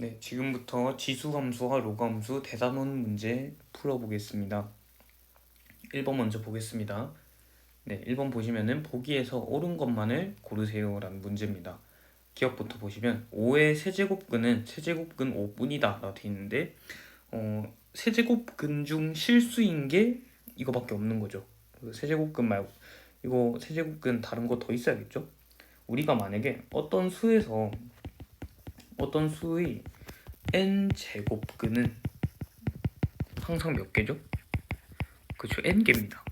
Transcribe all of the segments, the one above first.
네, 지금부터 지수함수와 로그함수 대단원 문제 풀어보겠습니다. 1번 먼저 보겠습니다. 네, 1번 보시면은 보기에서 옳은 것만을 고르세요 라는 문제입니다. 기억부터 보시면 5의 세제곱근은 세제곱근 5분이다 라고 되어 있는데 세제곱근 중 실수인 게 이거밖에 없는 거죠. 세제곱근 말고 이거 세제곱근 다른 거 더 있어야겠죠? 우리가 만약에 어떤 수의 n제곱근은 항상 몇 개죠? 그쵸, n개입니다.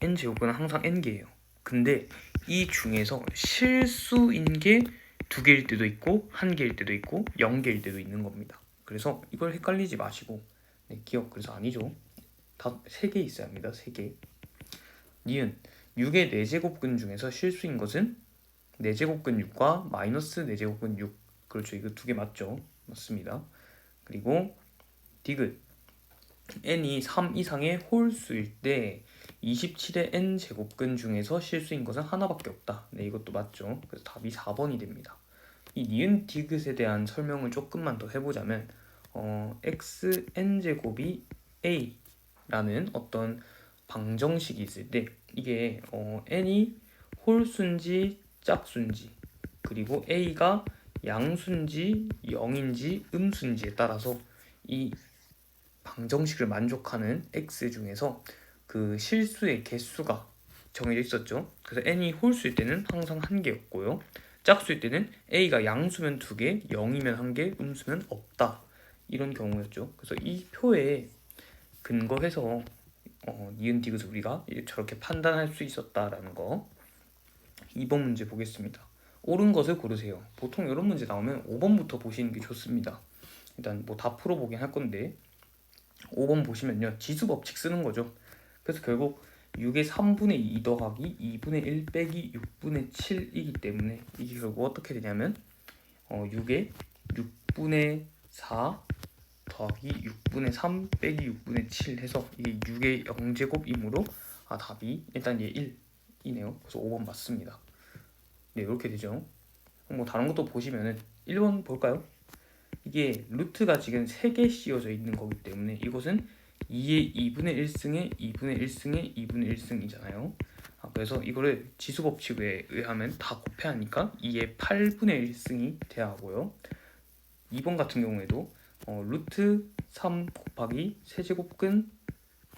n제곱근은 항상 n개예요. 근데 이 중에서 실수인 게 2개일 때도 있고 1개일 때도 있고 0개일 때도 있는 겁니다. 그래서 이걸 헷갈리지 마시고 기억, 그래서 아니죠. 다 3개 있어야 합니다. 3개. 니은 6의 4제곱근 중에서 실수인 것은 4제곱근 6과 마이너스 4제곱근 6. 그렇죠, 이거 2개 맞죠? 맞습니다. 그리고 디귿 n이 3 이상의 홀수일 때 27의 n제곱근 중에서 실수인 것은 하나밖에 없다. 네, 이것도 맞죠. 그래서 답이 4번이 됩니다. 이 니은 디귿에 대한 설명을 조금만 더 해보자면 x n제곱이 a라는 어떤 방정식이 있을 때 이게 n이 홀수인지 짝수인지 그리고 a가 양수인지 0인지 음수인지에 따라서 이 방정식을 만족하는 x 중에서 그 실수의 개수가 정해져 있었죠. 그래서 n이 홀수일 때는 항상 1개였고요. 짝수일 때는 a가 양수면 2개, 0이면 1개, 음수면 없다. 이런 경우였죠. 그래서 이 표에 근거해서 니은 디귿을 우리가 저렇게 판단할 수 있었다라는 거. 2번 문제 보겠습니다. 옳은 것을 고르세요. 보통 이런 문제 나오면 5번부터 보시는 게 좋습니다. 일단 뭐 다 풀어보긴 할 건데 5번 보시면요, 지수법칙 쓰는 거죠. 그래서 결국 6의 3분의 2 더하기 2분의 1 빼기 6분의 7이기 때문에 이게 결국 어떻게 되냐면 6의 6분의 4 더하기 6분의 3 빼기 6분의 7 해서 이게 6의 0제곱이므로 답이 일단 얘 1이네요. 그래서 5번 맞습니다. 네, 이렇게 되죠. 뭐 다른 것도 보시면은 1번 볼까요? 이게 루트가 지금 3개 씌워져 있는 거기 때문에 이것은 2의 2분의 1승에 2분의 1승에 2분의 1승이잖아요. 그래서 이거를 지수법칙에 의하면 다 곱해야 하니까 2의 8분의 1승이 돼야 하고요. 2번 같은 경우에도 루트 3 곱하기 세제곱근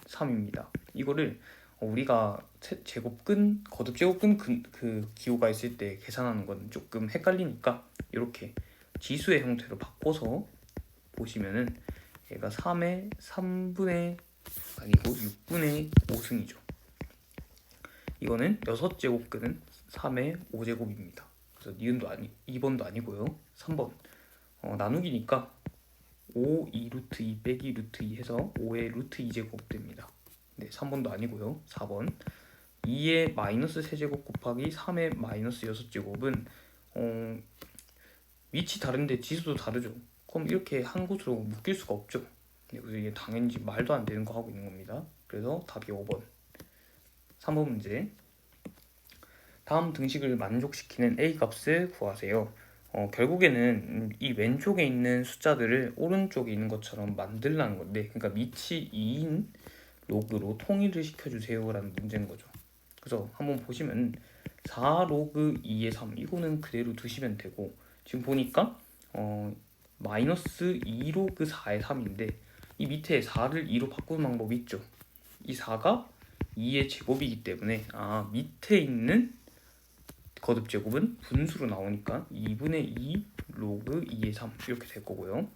3입니다. 이거를 우리가 제곱근, 거듭제곱근 그 기호가 있을 때 계산하는 건 조금 헷갈리니까 이렇게 지수의 형태로 바꿔서 보시면은 얘가 3의 3분의 아니고 6분의 5승이죠. 이거는 6제곱근은 3의 5제곱입니다. 그래서 니은도 2번도 아니고요. 3번 나누기니까 5 2 루트 2 빼기 루트 2 해서 5의 루트 2제곱 됩니다. 네, 3번도 아니고요. 4번 2의 마이너스 세제곱 곱하기 3의 마이너스 6제곱은 위치 다른데 지수도 다르죠. 그럼 이렇게 한 곳으로 묶일 수가 없죠. 네, 그래서 이게 당연히 말도 안 되는 거 하고 있는 겁니다. 그래서 답이 5번. 3번 문제. 다음 등식을 만족시키는 a 값을 구하세요. 결국에는 이 왼쪽에 있는 숫자들을 오른쪽에 있는 것처럼 만들라는 건데, 그러니까 밑이 2인 로그로 통일을 시켜주세요 라는 문제인 거죠. 그래서 한번 보시면 4 로그 2의 3 이거는 그대로 두시면 되고, 지금 보니까 마이너스 2 로그 4의 3인데 이 밑에 4를 2로 바꾸는 방법이 있죠. 이 4가 2의 제곱이기 때문에 밑에 있는 거듭제곱은 분수로 나오니까 2분의 2 로그 2의 3 이렇게 될 거고요.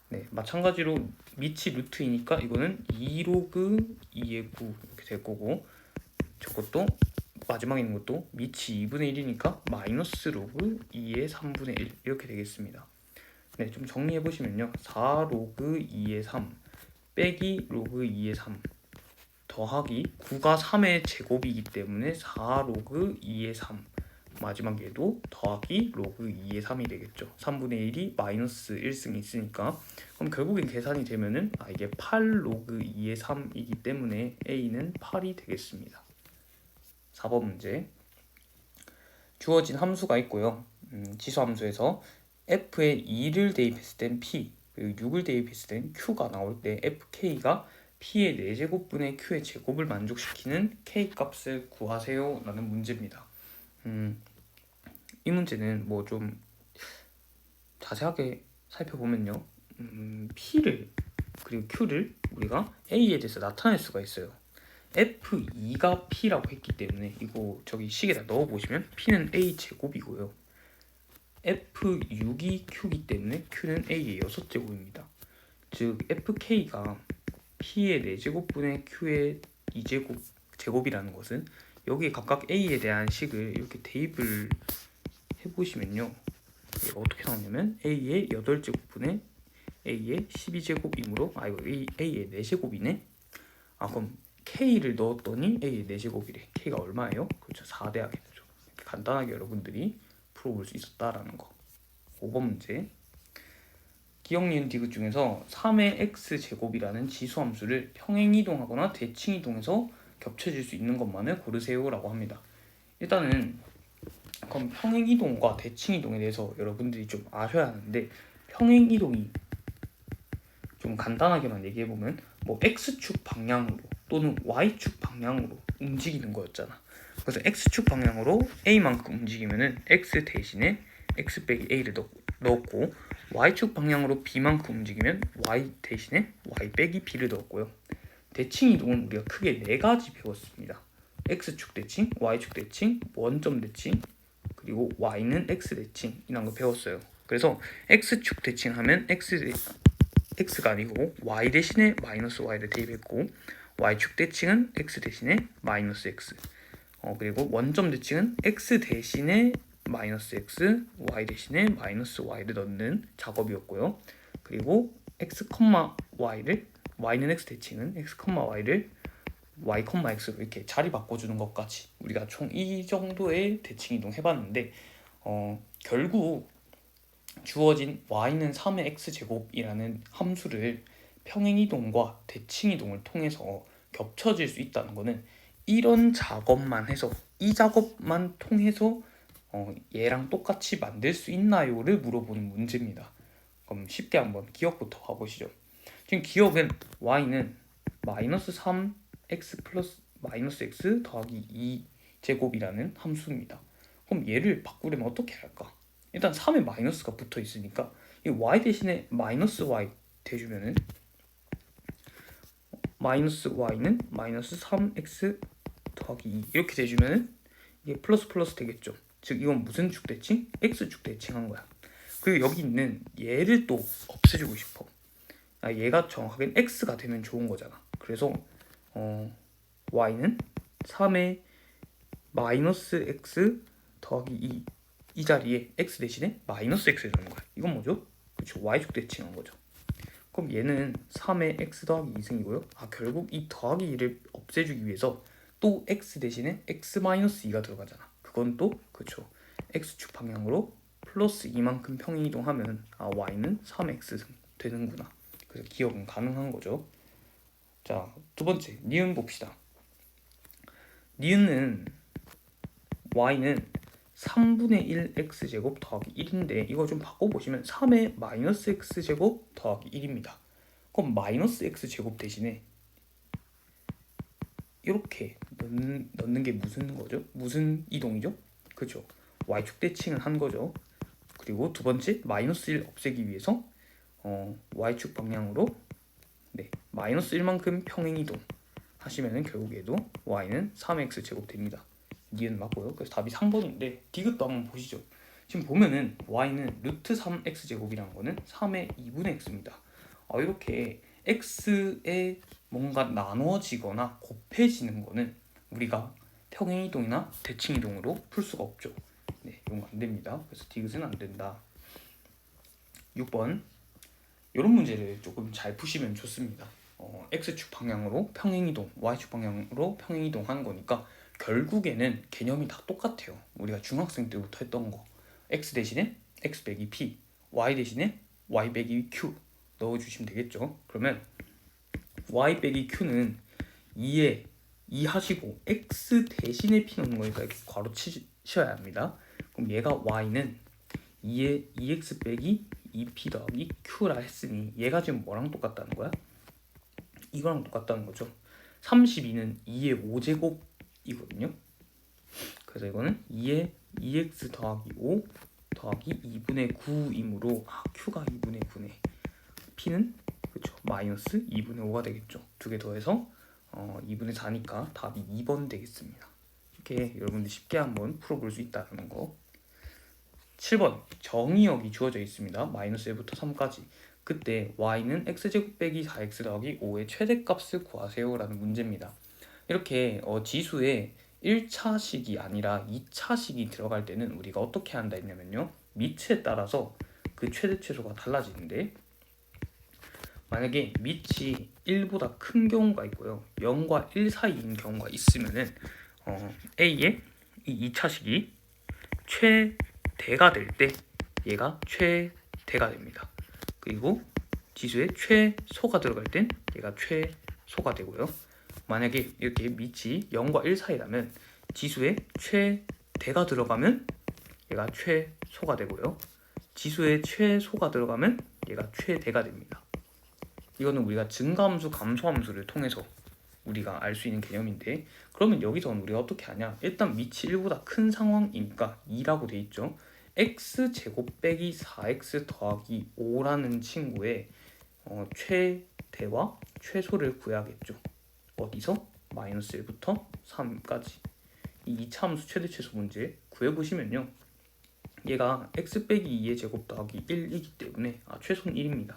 네, 마찬가지로 밑이 루트이니까 이거는 2 로그 2의 9 이렇게 될 거고, 저것도 마지막에 있는 것도 밑이 2분의 1이니까 마이너스 로그 2의 3분의 1 이렇게 되겠습니다. 네, 좀 정리해 보시면요, 4 로그 2의 3 빼기 로그 2의 3 더하기 9가 3의 제곱이기 때문에 4 로그 2의 3 마지막에도 더하기 로그 2의 3이 되겠죠. 3분의 1이 마이너스 1승이 있으니까, 그럼 결국엔 계산이 되면은 이게 8 로그 2의 3이기 때문에 A는 8이 되겠습니다. 4번 문제. 주어진 함수가 있고요. 지수함수에서 f에 2를 대입했을 땐 p, 그리고 6을 대입했을 땐 q가 나올 때 fk가 p의 4제곱분의 q의 제곱을 만족시키는 k 값을 구하세요 라는 문제입니다. 이 문제는 뭐 좀 자세하게 살펴보면요, p를 그리고 q를 우리가 a에 대해서 나타낼 수가 있어요. f2가 p라고 했기 때문에 이거 저기 식에다 넣어보시면 p는 a 제곱이고요, f6이 q이기 때문에 q는 a의 6제곱입니다. 즉 fk가 p의 4제곱분의 q의 2제곱 제곱이라는 것은 여기에 각각 a에 대한 식을 이렇게 대입을 해보시면요, 얘가 어떻게 나오냐면 a의 8제곱분의 a의 12제곱이므로 이거 a의 4제곱이네. 그럼 k를 넣었더니 a의 4제곱이래. k가 얼마예요? 그렇죠, 4 대하겠죠. 간단하게 여러분들이 풀어볼 수 있었다라는 거. 5번 문제. 기억, 니은, 디귿 중에서 3의 x제곱이라는 지수함수를 평행이동하거나 대칭이동해서 겹쳐질 수 있는 것만을 고르세요 라고 합니다. 일단은 그럼 평행이동과 대칭이동에 대해서 여러분들이 좀 아셔야 하는데, 평행이동이 좀 간단하게만 얘기해보면 뭐 x축 방향으로 또는 y축 방향으로 움직이는 거였잖아. 그래서 x축 방향으로 a만큼 움직이면은 x 대신에 x 빼기 a를 넣었고, y축 방향으로 b만큼 움직이면 y 대신에 y 빼기 b를 넣었고요. 대칭 이동은 우리가 크게 4가지 배웠습니다. x축 대칭, y축 대칭, 원점 대칭, 그리고 y는 x 대칭 이런 거 배웠어요. 그래서 x축 대칭하면 x가 아니고 y 대신에 마이너스 y를 대입했고, y축 대칭은 x 대신에 마이너스 x, 그리고 원점 대칭은 x 대신에 마이너스 x, y 대신에 마이너스 y를 넣는 작업이었고요. 그리고 x, y를 y는 x 대칭은 x, y를 y, x로 이렇게 자리 바꿔주는 것까지 우리가 총 이 정도의 대칭 이동 해봤는데, 결국 주어진 y는 3의 x제곱이라는 함수를 평행이동과 대칭이동을 통해서 겹쳐질 수 있다는 것은 이런 작업만 해서, 이 작업만 통해서 얘랑 똑같이 만들 수 있나요를 물어보는 문제입니다. 그럼 쉽게 한번 기억부터 가보시죠. 지금 기억은 y는 마이너스 3x 플러스 마이너스 x 더하기 2 제곱이라는 함수입니다. 그럼 얘를 바꾸려면 어떻게 할까? 일단 3에 마이너스가 붙어 있으니까 이 y 대신에 마이너스 y 대주면은 마이너스 y는 마이너스 3x 더하기 2 이렇게 대주면은 이게 플러스 플러스 되겠죠. 즉 이건 무슨 축 대칭? x축 대칭한 거야. 그리고 여기 있는 얘를 또 없애주고 싶어. 얘가 정확하게 x가 되면 좋은 거잖아. 그래서 y는 3의 마이너스 x 더하기 2이 자리에 x 대신에 마이너스 x를 주는 거야. 이건 뭐죠? 그렇죠, y축 대칭한 거죠. 그럼 얘는 3의 x 더하기 2승이고요. 결국 이 더하기 2를 없애주기 위해서 또 x 대신에 x 마이너스 2가 들어가잖아. 그건 또 그렇죠, x축 방향으로 플러스 2만큼 평행이동하면 y는 3x승 되는구나. 그래서 기억은 가능한 거죠. 자, 두 번째 니은 봅시다. 니은은 y는 3분의 1 x제곱 더하기 1인데 이거 좀 바꿔보시면 3의 마이너스 x제곱 더하기 1입니다. 그럼 마이너스 x제곱 대신에 이렇게 넣는 게 무슨 거죠? 무슨 이동이죠? 그렇죠, y축 대칭을 한 거죠. 그리고 두 번째 마이너스 1 없애기 위해서 y축 방향으로 마이너스 1만큼 평행이동 하시면은 결국에도 y는 3x 제곱 됩니다. 니은 맞고요. 그래서 답이 3번인데 디귿도 한번 보시죠. 지금 보면은 y는 루트 3x 제곱이라는 거는 3의 2분의 x입니다. 이렇게 x에 뭔가 나누어지거나 곱해지는 거는 우리가 평행이동이나 대칭이동으로 풀 수가 없죠. 이건 안 됩니다. 그래서 디귿은 안 된다. 6번 이런 문제를 조금 잘 푸시면 좋습니다. x축 방향으로 평행이동, y축 방향으로 평행이동 하는 거니까 결국에는 개념이 다 똑같아요. 우리가 중학생 때부터 했던 거. x 대신에 x 빼기 p, y 대신에 y 빼기 q 넣어주시면 되겠죠. 그러면 y 빼기 q는 2에 2 하시고 x 대신에 p 넣는 거니까 이렇게 괄호 치셔야 합니다. 그럼 얘가 y는 2의 2x 빼기 2p 더하기 q라 했으니 얘가 지금 뭐랑 똑같다는 거야? 이거랑 똑같다는 거죠. 32는 2의 5제곱이거든요. 그래서 이거는 2의 2x 더하기 5 더하기 2분의 9이므로 q가 2분의 9네. p는 그렇죠. 마이너스 2분의 5가 되겠죠. 두 개 더해서 2분의 4니까 답이 2번 되겠습니다. 이렇게 여러분들 쉽게 한번 풀어볼 수 있다는 거. 7번 정의역이 주어져 있습니다. 마이너스 1부터 3까지. 그때 y는 x제곱 빼기 4x 더하기 5의 최대값을 구하세요 라는 문제입니다. 이렇게 지수에 1차식이 아니라 2차식이 들어갈 때는 우리가 어떻게 한다 했냐면요, 밑에 따라서 그 최대 최소가 달라지는데, 만약에 밑이 1보다 큰 경우가 있고요 0과 1 사이인 경우가 있으면은 A의 이 2차식이 최대가 될 때 얘가 최대가 됩니다. 그리고 지수에 최소가 들어갈 땐 얘가 최소가 되고요. 만약에 이렇게 밑이 0과 1 사이라면 지수에 최대가 들어가면 얘가 최소가 되고요. 지수에 최소가 들어가면 얘가 최대가 됩니다. 이거는 우리가 증가함수, 감소함수를 통해서 우리가 알 수 있는 개념인데, 그러면 여기서는 우리가 어떻게 하냐? 일단 밑이 1보다 큰 상황이니까 2라고 돼 있죠. x제곱 빼기 4x 더하기 5라는 친구의 최대와 최소를 구해야겠죠. 어디서? 마이너스 1부터 3까지. 이 2차 함수 최대 최소 문제 구해보시면요, 얘가 x 빼기 2의 제곱 더하기 1이기 때문에 최소는 1입니다.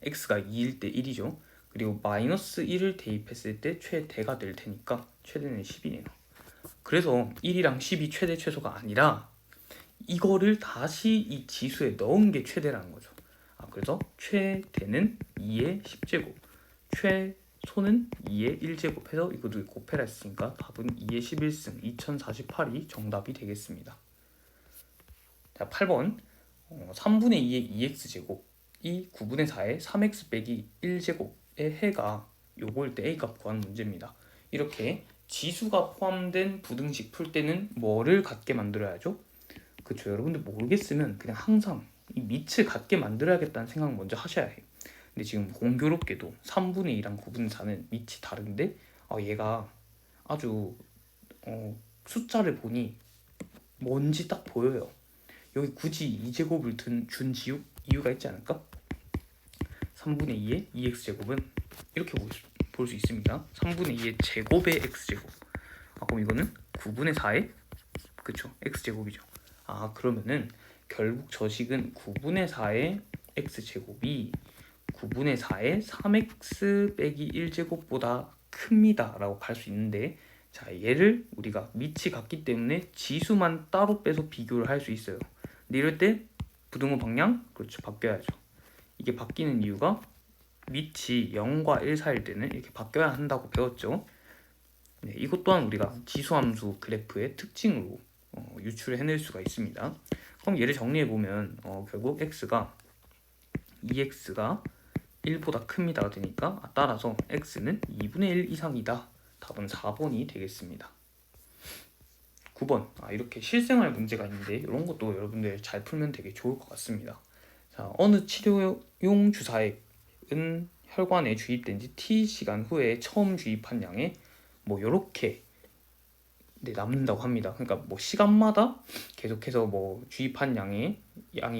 x가 2일 때 1이죠. 그리고 마이너스 1을 대입했을 때 최대가 될 테니까 최대는 10이네요. 그래서 1이랑 10이 최대 최소가 아니라 이거를 다시 이 지수에 넣은 게 최대라는 거죠. 그래서 최대는 2의 10제곱, 최소는 2의 1제곱 해서 이것도 곱해라 했으니까 답은 2의 11승 2048이 정답이 되겠습니다. 자, 8번 3분의 2의 2x제곱 이 9분의 4의 3x 빼기 1제곱의 해가 요거일 때 a값 구하는 문제입니다. 이렇게 지수가 포함된 부등식 풀 때는 뭐를 같게 만들어야죠? 그쵸, 여러분들 모르겠으면 그냥 항상 이 밑을 같게 만들어야겠다는 생각 먼저 하셔야 해요. 근데 지금 공교롭게도 3분의 2랑 9분의 4는 밑이 다른데 얘가 아주 숫자를 보니 뭔지 딱 보여요. 여기 굳이 2제곱을 준 이유가 있지 않을까? 3분의 2의 2x제곱은 이렇게 볼 수 있습니다. 3분의 2의 제곱의 x제곱. 그럼 이거는 9분의 4의 그쵸 x제곱이죠. 그러면은 결국 저 식은 9분의 4의 x제곱이 9분의 4의 3x 빼기 1제곱보다 큽니다 라고 갈 수 있는데, 자, 얘를 우리가 밑이 같기 때문에 지수만 따로 빼서 비교를 할 수 있어요. 근데 이럴 때 부등호 방향 그렇죠 바뀌어야죠. 이게 바뀌는 이유가 밑이 0과 1 사이일 때는 이렇게 바뀌어야 한다고 배웠죠. 네, 이것 또한 우리가 지수함수 그래프의 특징으로 유출해낼 수가 있습니다. 그럼 얘를 정리해보면 결국 x가 2x가 1보다 큽니다가 되니까 따라서 x는 2분의 1 이상이다. 답은 4번이 되겠습니다. 9번 이렇게 실생활 문제가 있는데 이런 것도 여러분들 잘 풀면 되게 좋을 것 같습니다. 자, 어느 치료용 주사액은 혈관에 주입된 지 T시간 후에 처음 주입한 양에 뭐 요렇게 남는다고 합니다. 그러니까 뭐 시간마다 계속해서 뭐 주입한 양이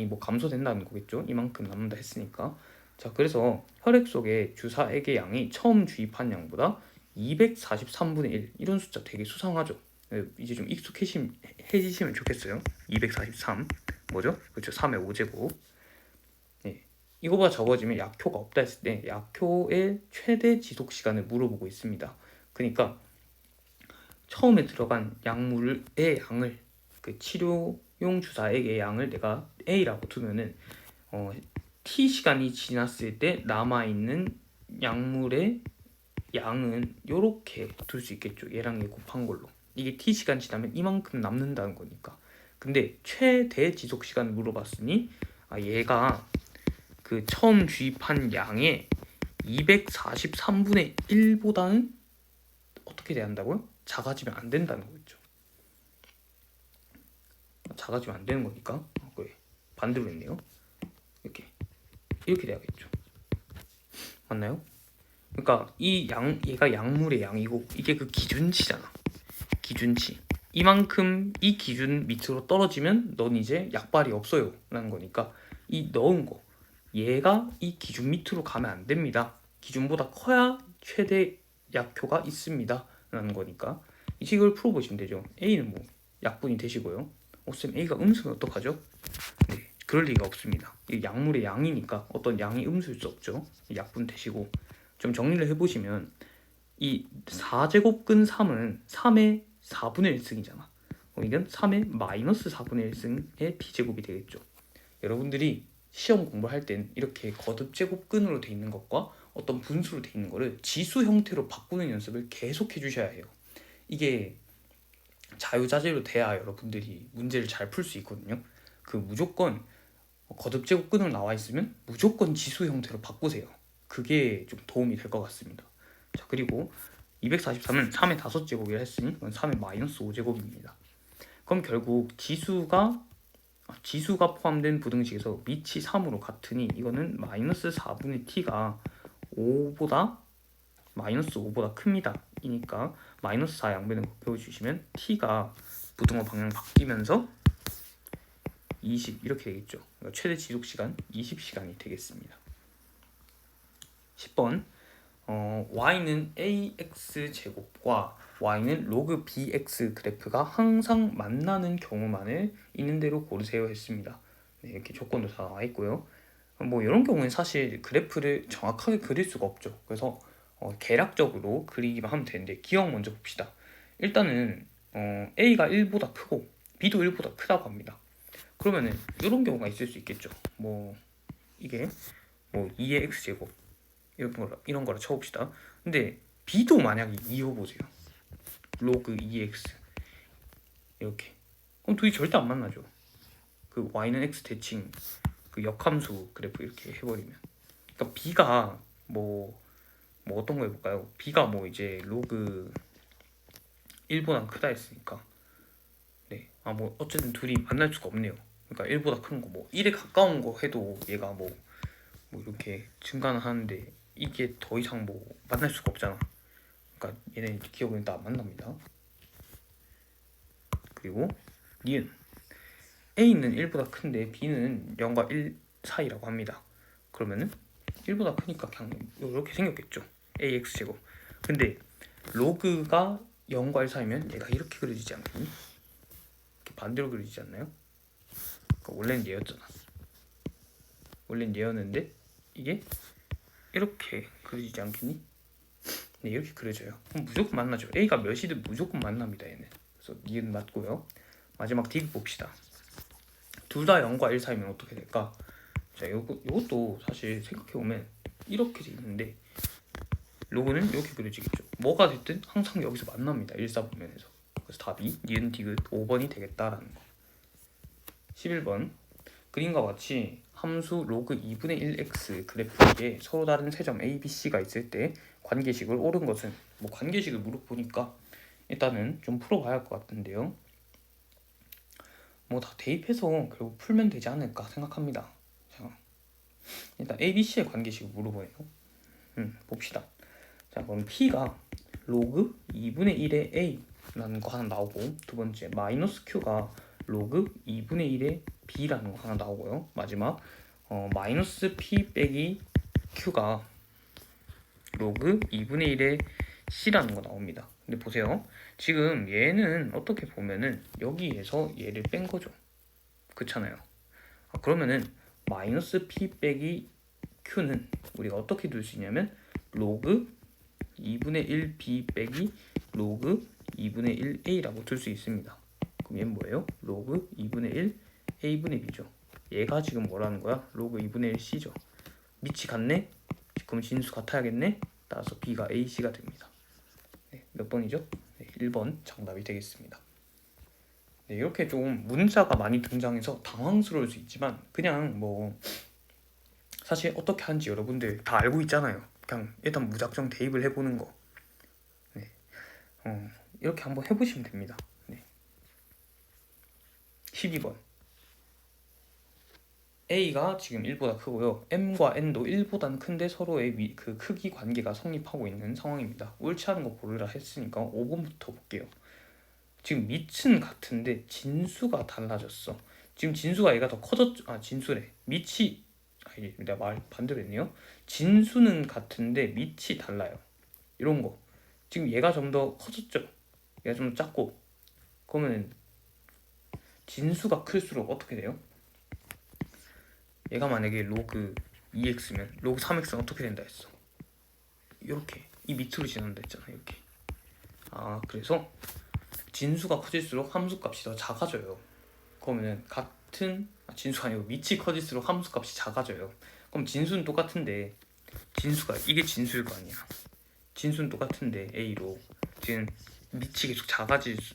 뭐 감소된다는 거겠죠. 이만큼 남는다 했으니까. 자, 그래서 혈액 속에 주사액의 양이 처음 주입한 양보다 243분의 1 이런 숫자 되게 수상하죠. 이제 좀 익숙해지시면 좋겠어요. 243 뭐죠? 그렇죠. 3의 5제곱. 네. 이거보다 적어지면 약효가 없다 했을 때 약효의 최대 지속 시간을 물어보고 있습니다. 그러니까 처음에 들어간 약물의 양을 그 치료용 주사액의 양을 내가 A라고 두면은 T 시간이 지났을 때 남아있는 약물의 양은 이렇게 둘 수 있겠죠. 얘랑 얘 곱한 걸로. 이게 T 시간 지나면 이만큼 남는다는 거니까. 근데 최대 지속 시간을 물어봤으니 얘가 그 처음 주입한 양의 243분의 1보다는 어떻게 돼야 한다고요? 작아지면 안 된다는 거겠죠. 작아지면 안 되는 거니까 반대로 했네요. 이렇게 돼야겠죠. 맞나요? 그러니까 얘가 약물의 양이고 이게 그 기준치잖아. 기준치. 이만큼 이 기준 밑으로 떨어지면 넌 이제 약발이 없어요 라는 거니까 이 넣은 거 얘가 이 기준 밑으로 가면 안 됩니다. 기준보다 커야 최대 약효가 있습니다 라는 거니까 이걸 풀어보시면 되죠. A는 뭐 약분이 되시고요. 쌤 A가 음수는 어떡하죠? 네, 그럴 리가 없습니다. 이 약물의 양이니까 어떤 양이 음수일 수 없죠. 약분 되시고 좀 정리를 해보시면 이 4제곱근 3은 3의 4분의 1승이잖아. 이건 3의 마이너스 4분의 1승의 b제곱이 되겠죠. 여러분들이 시험 공부할 땐 이렇게 거듭 제곱근으로 돼 있는 것과 어떤 분수로 돼 있는 거를 지수 형태로 바꾸는 연습을 계속 해주셔야 해요. 이게 자유자재로 돼야 여러분들이 문제를 잘 풀 수 있거든요. 그 무조건 거듭 제곱근으로 나와 있으면 무조건 지수 형태로 바꾸세요. 그게 좀 도움이 될 것 같습니다. 자, 그리고 243은 3의 5제곱이라 했으니 그건 3의 마이너스 5제곱입니다. 그럼 결국 지수가 포함된 부등식에서 밑이 3으로 같으니 이거는 마이너스 4분의 t가 5보다 마이너스 5보다 큽니다. 이니까 마이너스 4 양변을 곱해주시면 t가 부등호 방향 바뀌면서 20 이렇게 되겠죠. 그러니까 최대 지속시간 20시간이 되겠습니다. 10번 y는 ax제곱과 y는 로그 bx 그래프가 항상 만나는 경우만을 있는 대로 고르세요 했습니다. 네, 이렇게 조건도 다 나와 있고요. 뭐 이런 경우는 사실 그래프를 정확하게 그릴 수가 없죠. 그래서 계략적으로 그리기만 하면 되는데 기억 먼저 봅시다. 일단은 a가 1보다 크고 b도 1보다 크다고 합니다. 그러면은 이런 경우가 있을 수 있겠죠. 뭐 이게 뭐 2의 x제곱 이런 거라 쳐봅시다. 근데 b도 만약에 2호 보세요. 로그 2x 이렇게. 그럼 둘이 절대 안 만나죠. 그 y는 x 대칭 그 역함수 그래프 이렇게 해버리면. 그러니까 b가 뭐 어떤 거 해볼까요? b가 뭐 이제 로그 1보다 크다 했으니까. 네. 뭐 어쨌든 둘이 만날 수가 없네요. 그러니까 1보다 큰 거 뭐 1에 가까운 거 해도 얘가 뭐 이렇게 증가는 하는데 이게 더 이상 뭐 만날 수가 없잖아. 그러니까 얘네 기억은 다 안 만납니다. 그리고 니은 A는 1보다 큰데 B는 0과 1 사이라고 합니다. 그러면은 1보다 크니까 그냥 이렇게 생겼겠죠. AX제곱. 근데 로그가 0과 1 사이면 얘가 이렇게 그려지지 않겠니? 이렇게 반대로 그려지지 않나요? 그러니까 원래는 얘였잖아. 원래는 얘였는데 이게 이렇게 그려지지 않겠니? 네, 이렇게 그려져요. 그럼 무조건 만나죠. A가 몇이든 무조건 만납니다. 얘는. 그래서 니은 맞고요. 마지막 D 봅시다. 둘 다 0과 1 사이면 어떻게 될까? 자, 이것도 사실 생각해보면 이렇게 돼 있는데 로그는 이렇게 그려지겠죠. 뭐가 됐든 항상 여기서 만납니다. 일사분면에서. 그래서 답이 니은 디귿 5번이 되겠다라는 거. 11번 그림과 같이 함수 로그 2분의 1x 그래프에 서로 다른 세 점 a, b, c가 있을 때 관계식을 옳은 것은 뭐 관계식을 물어보니까 일단은 좀 풀어봐야 할 것 같은데요. 뭐 다 대입해서 결국 풀면 되지 않을까 생각합니다. 자, 일단 a, b, c의 관계식을 물어보네요. 봅시다. 자, 그럼 p가 로그 2분의 1의 a라는 거 하나 나오고, 두 번째 마이너스 q가 로그 2분의 1의 b라는 거 하나 나오고요. 마지막 마이너스 p 빼기 q가 로그 2분의 1의 c라는 거 나옵니다. 근데 보세요. 지금 얘는 어떻게 보면은 여기에서 얘를 뺀 거죠. 그렇잖아요. 그러면은 마이너스 p 빼기 q는 우리가 어떻게 둘 수 있냐면 로그 2분의 1 b 빼기 로그 2분의 1 a라고 둘 수 있습니다. 그럼 얘는 뭐예요? 로그 2분의 1 a분의 b죠. 얘가 지금 뭐라는 거야? 로그 2분의 1 c죠. 밑이 같네? 그럼 진수 같아야겠네? 따라서 b가 ac가 됩니다. 네, 몇 번이죠? 네, 1번 정답이 되겠습니다. 네, 이렇게 좀 문자가 많이 등장해서 당황스러울 수 있지만 그냥 뭐 사실 어떻게 하는지 여러분들 다 알고 있잖아요. 그냥 일단 무작정 대입을 해보는 거. 네, 이렇게 한번 해보시면 됩니다. 네. 12번 A가 지금 1보다 크고요. M과 N도 1보다는 큰데 서로의 그 크기 관계가 성립하고 있는 상황입니다. 옳지 않은 거 고르라 했으니까 5번부터 볼게요. 지금 밑은 같은데 진수가 달라졌어. 지금 진수가 얘가 더 커졌죠. 진수래. 밑이 내가 말 반대로 했네요. 진수는 같은데 밑이 달라요. 이런 거. 지금 얘가 좀 더 커졌죠. 얘가 좀 더 작고. 그러면 진수가 클수록 어떻게 돼요? 얘가 만약에 로그 2x면 로그 3x는 어떻게 된다 했어? 이렇게 이 밑으로 지난다 했잖아. 이렇게. 그래서 진수가 커질수록 함수값이 더 작아져요. 그러면 같은 진수가 아니고 밑이 커질수록 함수값이 작아져요. 그럼 진수는 똑같은데 진수가 이게 진수일 거 아니야. 진수는 똑같은데 A로 지금 밑이 계속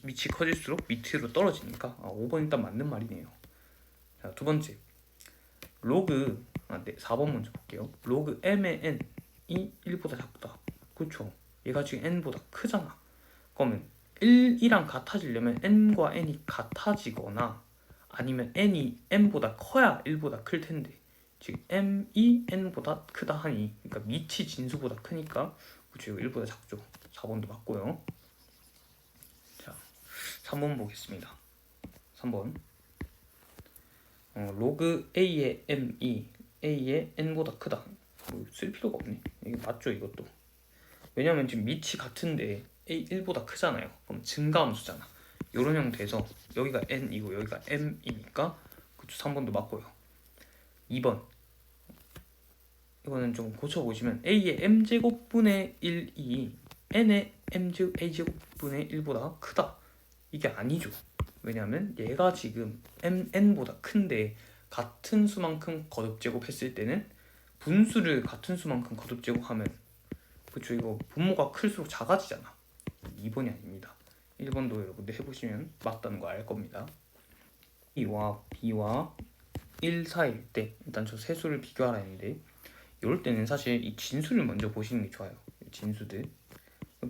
밑이 커질수록 밑으로 떨어지니까 5번 일단 맞는 말이네요. 자, 두 번째 로그 4번 먼저 볼게요. 로그 m의 n이 1보다 작다. 그렇죠. 얘가 지금 n보다 크잖아. 그러면 1이랑 같아지려면 n과 n이 같아지거나 아니면 n이 n보다 커야 1보다 클 텐데 지금 m이 n보다 크다 하니 그러니까 밑이 진수보다 크니까 그렇죠. 1보다 작죠. 4번도 맞고요. 자, 3번 보겠습니다. 3번 로그 a의 m이 a의 n보다 크다. 쓸 필요가 없네. 이게 맞죠 이것도. 왜냐면 지금 밑이 같은데 a 1보다 크잖아요. 그럼 증가함수잖아. 이런 형태에서 여기가 n이고 여기가 m이니까 그쵸 3번도 맞고요. 2번 이거는 좀 고쳐보시면 a의 m제곱분의 1이 n의 a제곱분의 1보다 크다. 이게 아니죠. 왜냐하면 얘가 지금 n보다 큰데 같은 수만큼 거듭제곱 했을 때는 분수를 같은 수만큼 거듭제곱하면 그쵸 이거 분모가 클수록 작아지잖아. 2번이 아닙니다. 1번도 여러분들 해보시면 맞다는 거 알 겁니다. A와 B와 1 사이일 때 일단 저 세 수를 비교하라 했는데 이럴 때는 사실 이 진수를 먼저 보시는 게 좋아요. 진수들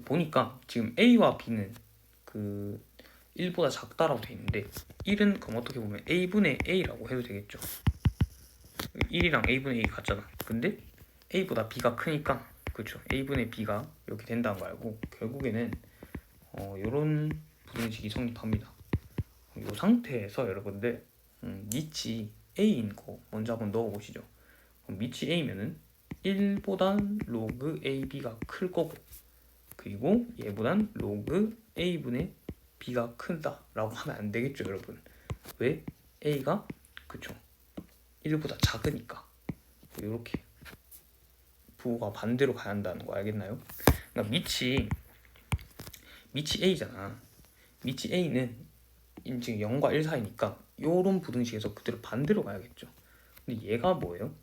보니까 지금 A와 B는 그 1보다 작다라고 돼 있는데 1은 그럼 어떻게 보면 A분의 A라고 해도 되겠죠. 1이랑 A분의 A 같잖아. 근데 A보다 B가 크니까 그렇죠. A분의 B가 이렇게 된다는 거 알고 결국에는 요런 부등식이 성립합니다. 이 상태에서 여러분들 밑이 A인 거 먼저 한번 넣어보시죠. 그럼 밑이 A면은 1보단 로그 AB가 클 거고 그리고 얘보단 로그 A분의 B가 크다 라고 하면 안 되겠죠 여러분. 왜? A가 그쵸 1보다 작으니까 이렇게 부호가 반대로 가야 한다는 거 알겠나요? 그러니까 밑이 A잖아. 밑이 A는 지금 0과 1 사이니까 요런 부등식에서 그대로 반대로 가야겠죠. 근데 얘가 뭐예요?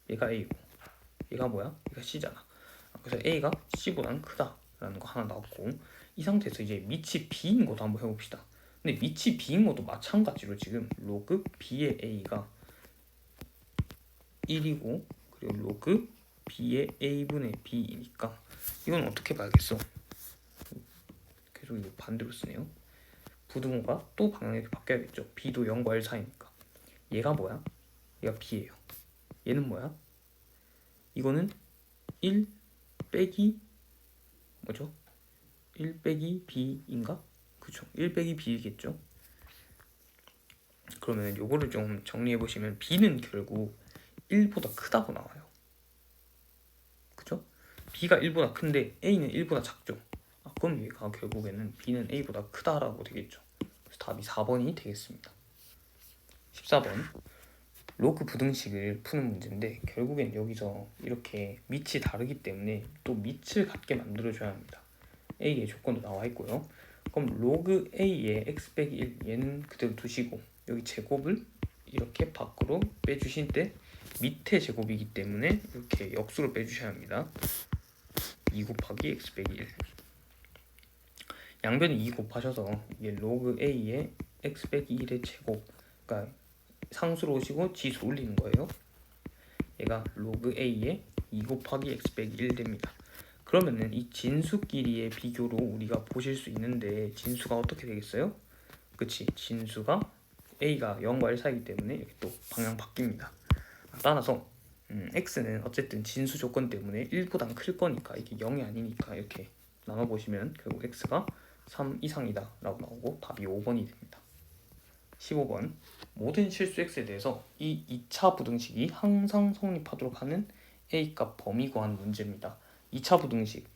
얘가 A고 얘가 뭐야? 얘가 C잖아. 그래서 A가 C보다는 크다라는 거 하나 나왔고 이 상태에서 이제 밑이 B인 것도 한번 해봅시다. 근데 밑이 B인 것도 마찬가지로 지금 로그 B의 A가 1이고 그리고 로그 B의 A분의 B이니까 이건 어떻게 봐야겠어? 계속 이거 반대로 쓰네요. 부등호가 또 방향이 바뀌어야겠죠. B도 0과 1 사이니까 얘가 뭐야? 얘가 B예요. 얘는 뭐야? 이거는 1 빼기 뭐죠? 1 빼기 B인가? 그쵸 1 빼기 B이겠죠. 그러면 요거를 좀 정리해보시면 B는 결국 1보다 크다고 나와요. 그쵸? B가 1보다 큰데 A는 1보다 작죠. 그럼 얘가 결국에는 B는 A보다 크다라고 되겠죠. 그래서 답이 4번이 되겠습니다. 14번 로그 부등식을 푸는 문제인데 결국엔 여기서 이렇게 밑이 다르기 때문에 또 밑을 같게 만들어줘야 합니다. A의 조건도 나와 있고요. 그럼 로그 A의 x 빼기 1 얘는 그대로 두시고 여기 제곱을 이렇게 밖으로 빼주실 때 밑에 제곱이기 때문에 이렇게 역수로 빼주셔야 합니다. 2 곱하기 x 빼기 1 양변에 2 곱하셔서 이게 로그 A의 x 빼기 1의 제곱 그러니까 상수로 오시고 지수 올리는 거예요. 얘가 로그 A의 2 곱하기 x 빼기 1 됩니다. 그러면은 이 진수끼리의 비교로 우리가 보실 수 있는데 진수가 어떻게 되겠어요? 그치 진수가 a가 0과 1 사이이기 때문에 이렇게 또 방향 바뀝니다. 따라서 x는 어쨌든 진수 조건 때문에 1보단 클 거니까 이게 0이 아니니까 이렇게 나눠보시면 결국 x가 3 이상이다 라고 나오고 답이 5번이 됩니다. 15번 모든 실수 x에 대해서 이 2차 부등식이 항상 성립하도록 하는 a값 범위 구한 문제입니다. 2차 부등식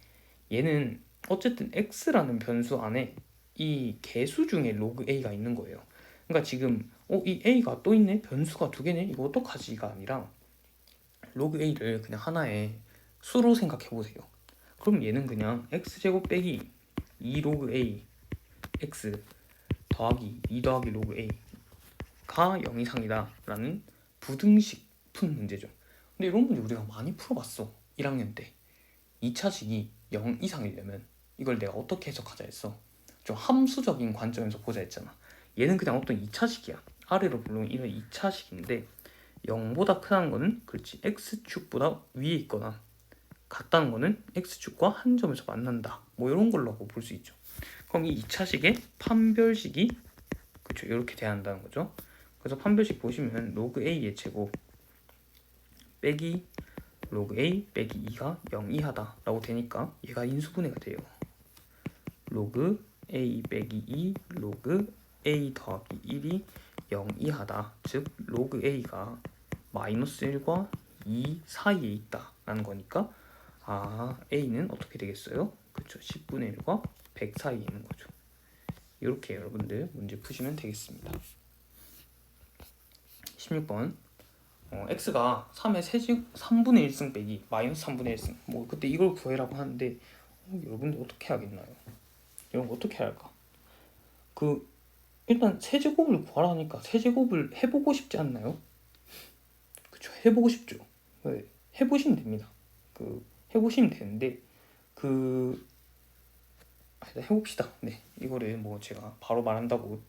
얘는 어쨌든 x라는 변수 안에 이 개수 중에 로그 a가 있는 거예요. 그러니까 지금 이 a가 또 있네? 변수가 두 개네? 이거 어떡하지가 아니라 로그 a를 그냥 하나의 수로 생각해 보세요. 그럼 얘는 그냥 x제곱 빼기 2 로그 a x 더하기 2 더하기 로그 a가 0 이상이다 라는 부등식 푼 문제죠. 근데 이런 문제 우리가 많이 풀어봤어. 1학년 때 2차식이 0 이상이려면 이걸 내가 어떻게 해석하자 했어? 좀 함수적인 관점에서 보자 했잖아. 얘는 그냥 어떤 2차식이야. 아래로 물론 이런 2차식인데 0보다 크다는 거는 그렇지 x축보다 위에 있거나 같다는 거는 x축과 한 점에서 만난다. 뭐 이런 걸로 볼 수 있죠. 그럼 이 2차식의 판별식이 그렇죠. 이렇게 돼야 한다는 거죠. 그래서 판별식 보시면 로그 a의 제곱 빼기 로그 a 빼기 2가 0 이하다 라고 되니까 얘가 인수분해가 돼요. 로그 a 빼기 2 로그 a 더하기 1이 0 이하다. 즉 로그 a가 마이너스 1과 2 사이에 있다 라는 거니까 a는 어떻게 되겠어요? 그렇죠. 10분의 1과 100 사이에 있는 거죠. 이렇게 여러분들 문제 푸시면 되겠습니다. 16번 x가 3의 세제곱 3분의 1승 빼기 마이너스 3분의 1승 뭐 그때 이걸 구해라고 하는데 여러분들 어떻게 하겠나요? 이런 거 어떻게 할까? 일단 세제곱을 구하라니까 세제곱을 해보고 싶지 않나요? 그쵸, 해보고 싶죠. 네, 해보시면 됩니다. 해보시면 되는데 해봅시다. 네, 이거를 뭐 제가 바로 말한다고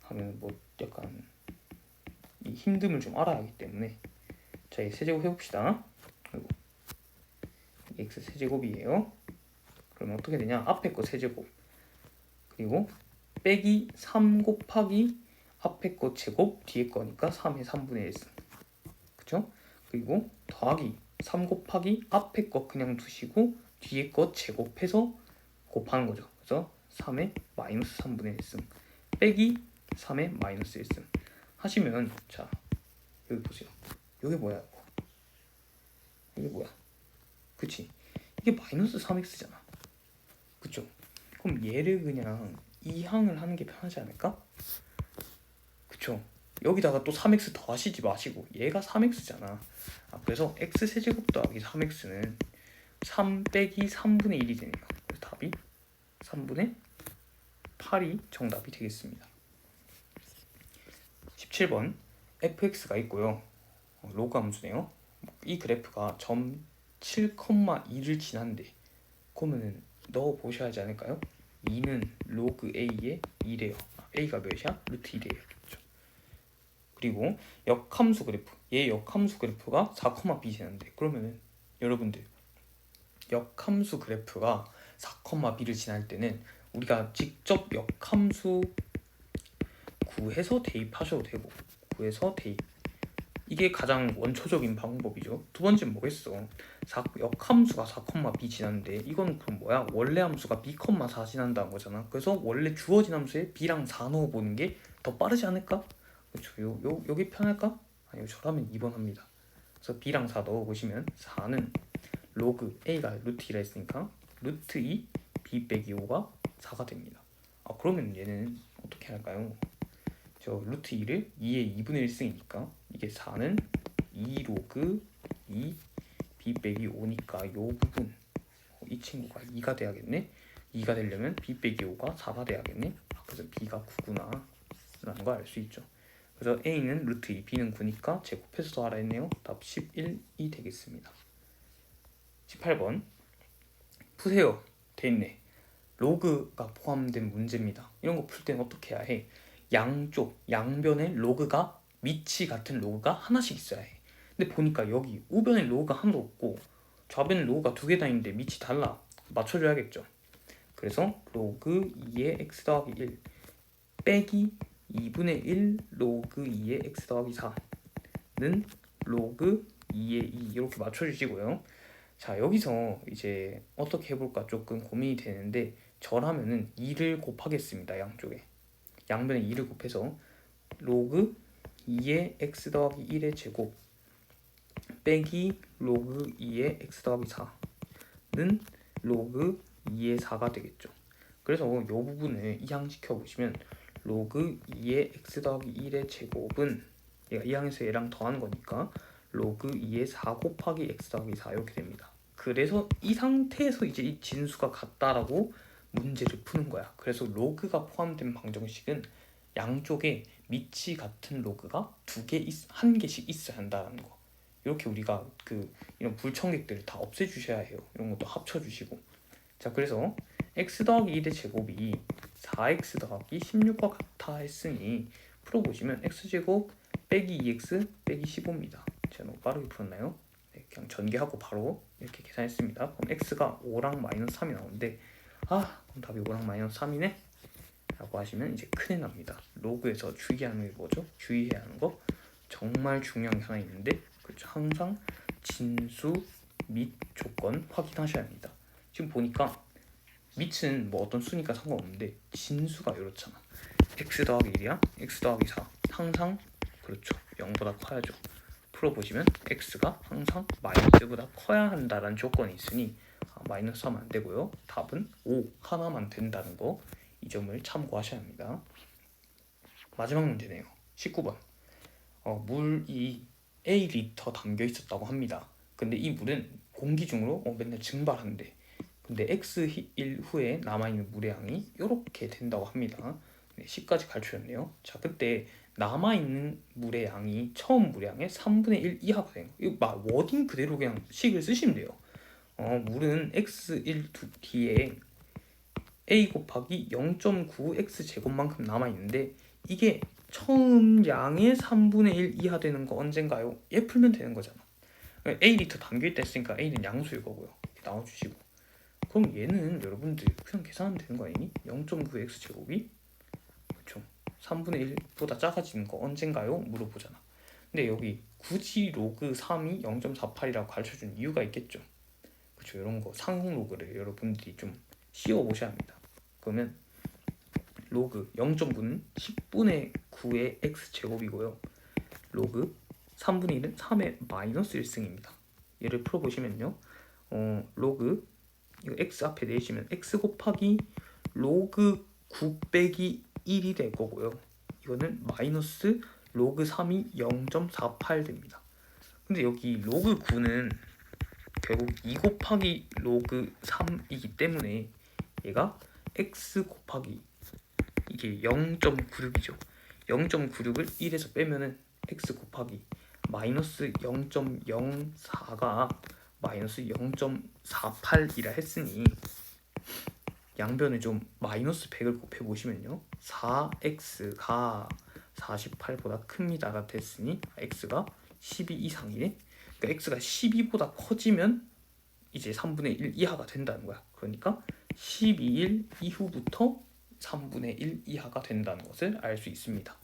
하면 뭐 약간 이 힘듦을 좀 알아야 하기 때문에 자, 이 세제곱 해봅시다. 그리고 x 세제곱이에요. 그러면 어떻게 되냐? 앞에 거 세제곱 그리고 빼기 3 곱하기 앞에 거 제곱 뒤에 거니까 3의 3분의 1승 그쵸? 그리고 더하기 3 곱하기 앞에 거 그냥 두시고 뒤에 거 제곱해서 곱하는 거죠. 그래서 3의 마이너스 3분의 1승 빼기 3의 마이너스 1승 하시면 자 여기 보세요. 여기 뭐야? 이게 뭐야? 그치? 이게 마이너스 3x잖아. 그쵸? 그럼 얘를 그냥 2항을 하는 게 편하지 않을까? 그쵸? 여기다가 또 3x 더하시지 마시고 얘가 3x잖아. 그래서 x세제곱 더하기 3x는 3 빼기 3분의 1이 되네요. 그래서 답이 3분의 8이 정답이 되겠습니다. 17번 fx가 있고요. 로그 함수네요. 이 그래프가 점 7,2를 지난데 그러면은 넣어 보셔야 하지 않을까요? 2는 로그 a의 2래요. a가 몇이야? 루트 1이에요. 그렇죠? 그리고 역함수 그래프 얘 역함수 그래프가 4,b 지났는데 그러면은 여러분들 역함수 그래프가 4,b를 지날 때는 우리가 직접 역함수 구해서 대입하셔도 되고 구해서 대입 이게 가장 원초적인 방법이죠. 두 번째는 뭐겠어? 역함수가 4,b 지났는데 이건 그럼 뭐야? 원래 함수가 b, 4 지난다는 거잖아. 그래서 원래 주어진 함수에 b랑 4 넣어보는 게 더 빠르지 않을까? 그렇죠. 여기 편할까? 아니요, 저라면 2번 합니다. 그래서 b랑 4 넣어보시면 4는 로그 a가 루트 2라 했으니까 루트 2 b 빼기 5가 4가 됩니다. 그러면 얘는 어떻게 할까요? 저 루트 2를 2의 2분의 1승이니까 이게 4는 2 로그 2 b 빼기 5니까 요 부분 이 친구가 2가 돼야겠네. 2가 되려면 b 빼기 5가 4가 돼야겠네. 그래서 b가 9구나 라는 거 알 수 있죠. 그래서 a는 루트 2, b는 9니까 제곱해서 더하라 했네요. 답 11이 되겠습니다. 18번 푸세요. 돼있네. 로그가 포함된 문제입니다. 이런 거 풀 때는 어떻게 해야 해? 양쪽, 양변에 로그가 밑이 같은 로그가 하나씩 있어야 해. 근데 보니까 여기 우변에 로그가 하나도 없고 좌변에 로그가 두 개 다 있는데 밑이 달라. 맞춰줘야겠죠. 그래서 로그 2의 x 더하기 1 빼기 2분의 1 로그 2의 x 더하기 4는 로그 2의 2 이렇게 맞춰주시고요. 자, 여기서 이제 어떻게 해볼까 조금 고민이 되는데 저라면은 2를 곱하겠습니다. 양쪽에 양변에 2를 곱해서 로그 2의 x 더하기 1의 제곱 빼기 로그 2의 x 더하기 4는 로그 2의 4가 되겠죠. 그래서 이 부분을 이항시켜 보시면 로그 2의 x 더하기 1의 제곱은 얘가 이항에서 얘랑 더하는 거니까 로그 2의 4 곱하기 x 더하기 4 이렇게 됩니다. 그래서 이 상태에서 이제 이 진수가 같다라고 문제를 푸는 거야. 그래서 로그가 포함된 방정식은 양쪽에 밑이 같은 로그가 한 개씩 있어야 한다는 거. 이렇게 우리가 이런 불청객들을 다 없애주셔야 해요. 이런 것도 합쳐주시고. 자, 그래서 x 더하기 1의 제곱이 4x 더하기 16과 같아 했으니 풀어보시면 x제곱 빼기 2x 빼기 15입니다. 제가 너무 빠르게 풀었나요? 네, 그냥 전개하고 바로 이렇게 계산했습니다. 그럼 x가 5랑 마이너스 3이 나오는데 그럼 답이 5랑 마이너스 3이네? 라고 하시면 이제 큰일 납니다. 로그에서 주의하는 게 뭐죠? 주의해야 하는 거 정말 중요한 게 하나 있는데 그렇죠. 항상 진수 및 조건 확인하셔야 합니다. 지금 보니까 밑은 뭐 어떤 수니까 상관없는데 진수가 이렇잖아. x 더하기 1이야 x 더하기 4 항상 그렇죠. 0보다 커야죠. 풀어보시면 x가 항상 마이너스보다 커야 한다는 조건이 있으니 마이너스 하면 안 되고요. 답은 5 하나만 된다는 거 이 점을 참고하셔야 합니다. 마지막 문제네요. 19번. 물이 A 리터 담겨 있었다고 합니다. 근데 이 물은 공기 중으로 맨날 증발한대. 근데 X일 후에 남아있는 물의 양이 이렇게 된다고 합니다. 네, 10까지 가르쳐줬네요. 자, 그때 남아있는 물의 양이 처음 물의 양의 3분의 1 이하가 되는 거예요. 이거 워딩 그대로 그냥 식을 쓰시면 돼요. 물은 X1 뒤에 A 곱하기 0.9 X제곱만큼 남아있는데 이게 처음 양의 3분의 1 이하 되는 거 언젠가요? 얘 풀면 되는 거잖아. A 리터 담겨있다 했으니까 A는 양수일 거고요. 이렇게 나와주시고 그럼 얘는 여러분들 그냥 계산하면 되는 거 아니니? 0.9 X제곱이 그쵸? 3분의 1보다 작아지는 거 언젠가요? 물어보잖아. 근데 여기 굳이 로그 3이 0.48이라고 가르쳐준 이유가 있겠죠. 그쵸? 이런 거 상응 로그를 여러분들이 좀 씌워보셔야 합니다. 그러면 로그 0.9는 10분의 9의 x제곱이고요. 로그 3분의 1은 3의 마이너스 1승입니다. 얘를 풀어보시면요. 로그 이거 x 앞에 내시면 x 곱하기 로그 9 빼기 1이 될 거고요. 이거는 마이너스 로그 3이 0.48 됩니다. 근데 여기 로그 9는 결국 2 곱하기 로그 3이기 때문에 얘가 x 곱하기 이게 0.96이죠. 0.96을 1에서 빼면은 x 곱하기 마이너스 0.04가 마이너스 0.48이라 했으니 양변을 좀 마이너스 100을 곱해보시면요. 4x가 48보다 큽니다가 됐으니 x가 12 이상이네. 그러니까 x가 12보다 커지면 이제 3분의 1 이하가 된다는 거야. 그러니까 12일 이후부터 3분의 1 이하가 된다는 것을 알 수 있습니다.